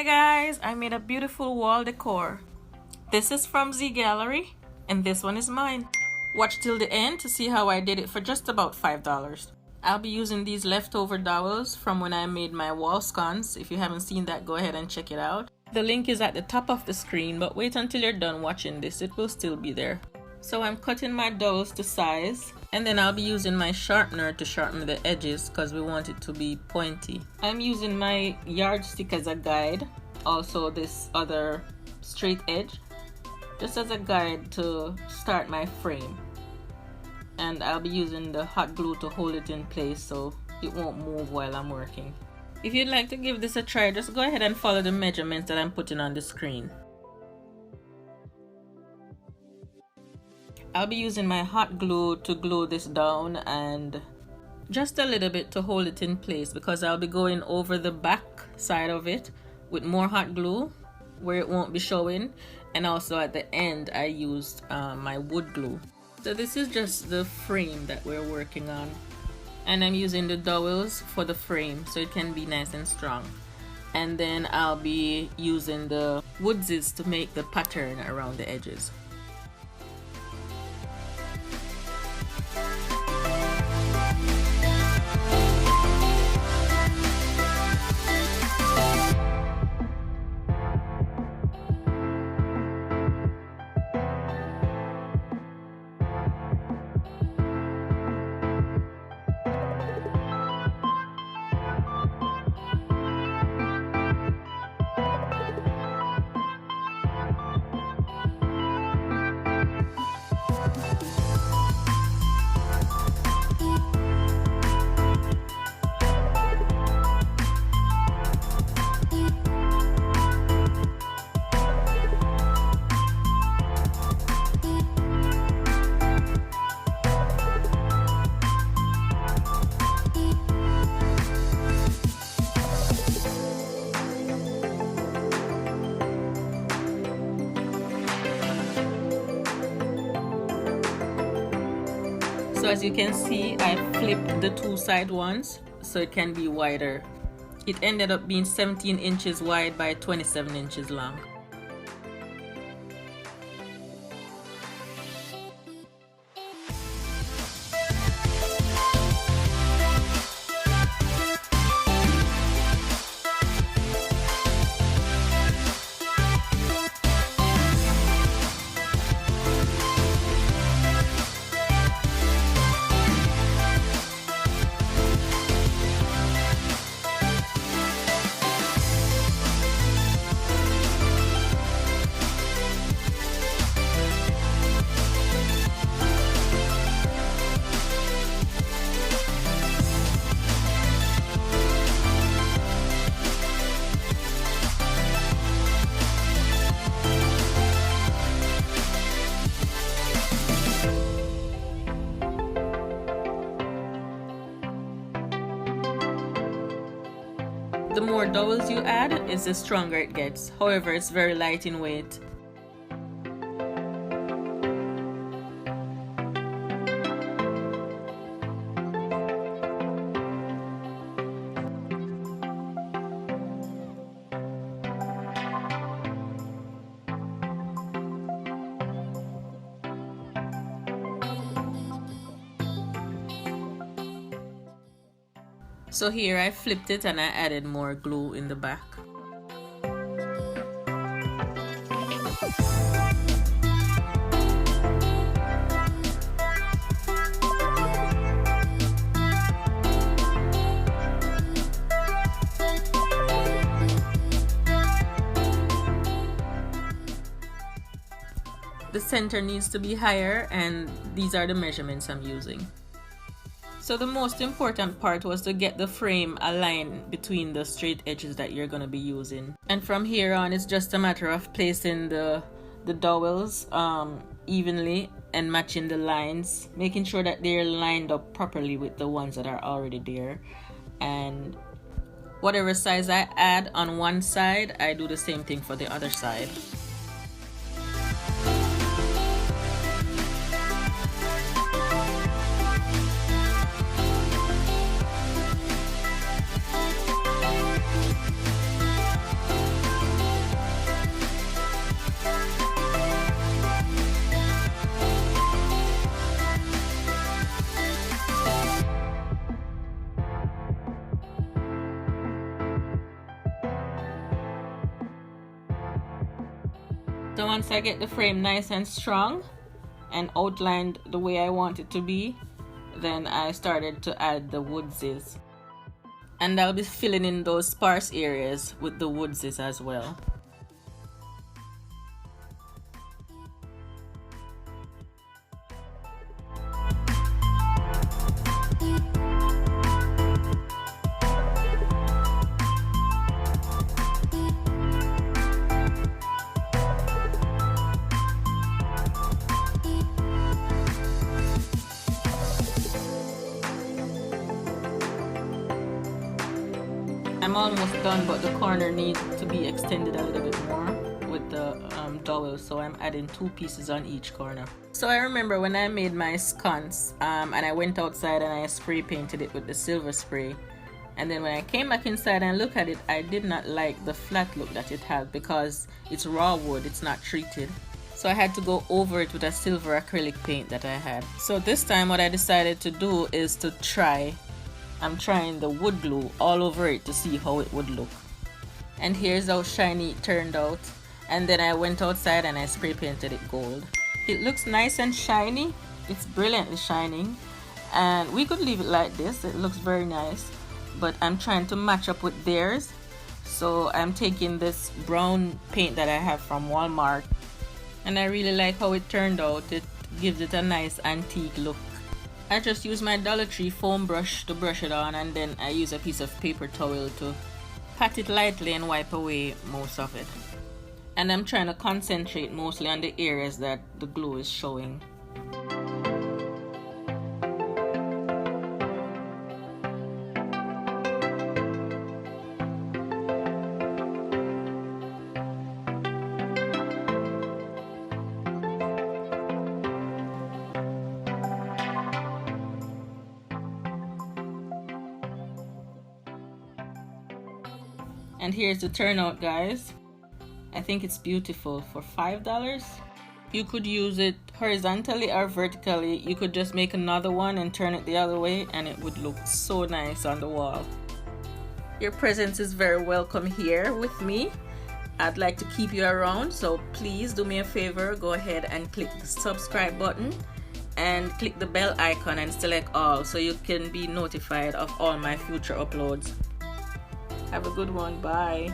Hi guys, I made a beautiful wall decor. This is from Z Gallerie and this one is mine. Watch till the end to see how I did it for just about $5. I'll be using these leftover dowels from when I made my wall sconce. If you haven't seen that, go ahead and check it out. The link is at the top of the screen, but wait until you're done watching this, it will still be there. So I'm cutting my dowels to size, and then I'll be using my sharpener to sharpen the edges because we want it to be pointy. I'm using my yardstick as a guide, also this other straight edge, just as a guide to start my frame. And I'll be using the hot glue to hold it in place so it won't move while I'm working. If you'd like to give this a try, just go ahead and follow the measurements that I'm putting on the screen. I'll be using my hot glue to glue this down and just a little bit to hold it in place because I'll be going over the back side of it with more hot glue where it won't be showing, and also at the end I used my wood glue. So this is just the frame that we're working on, and I'm using the dowels for the frame so it can be nice and strong, and then I'll be using the woodsies to make the pattern around the edges. So as you can see, I flipped the two side ones so it can be wider. It ended up being 17 inches wide by 27 inches long. The more dowels you add, the stronger it gets. However, it's very light in weight. So here I flipped it and I added more glue in the back. The center needs to be higher, and these are the measurements I'm using. So the most important part was to get the frame aligned between the straight edges that you're going to be using. And from here on, it's just a matter of placing the dowels evenly and matching the lines, making sure that they're lined up properly with the ones that are already there. And whatever size I add on one side, I do the same thing for the other side. So once I get the frame nice and strong and outlined the way I want it to be, then I started to add the woodsies. And I'll be filling in those sparse areas with the woodsies as well. I'm almost done, but the corner needs to be extended a little bit more with the dowel, so I'm adding 2 pieces on each corner. So I remember when I made my sconce and I went outside and I spray painted it with the silver spray, and then when I came back inside and looked at it, I did not like the flat look that it had because it's raw wood, it's not treated. So I had to go over it with a silver acrylic paint that I had. So this time what I decided to do is to I'm trying the wood glue all over it to see how it would look. And here's how shiny it turned out. And then I went outside and I spray painted it gold. It looks nice and shiny. It's brilliantly shining. And we could leave it like this. It looks very nice. But I'm trying to match up with theirs. So I'm taking this brown paint that I have from Walmart. And I really like how it turned out. It gives it a nice antique look. I just use my Dollar Tree foam brush to brush it on, and then I use a piece of paper towel to pat it lightly and wipe away most of it. And I'm trying to concentrate mostly on the areas that the glue is showing. And here's the turnout, guys. I think it's beautiful for $5. You could use it horizontally or vertically. You could just make another one and turn it the other way and it would look so nice on the wall. Your presence is very welcome here with me. I'd like to keep you around, so please do me a favor, go ahead and click the subscribe button and click the bell icon and select all so you can be notified of all my future uploads. Have a good one. Bye.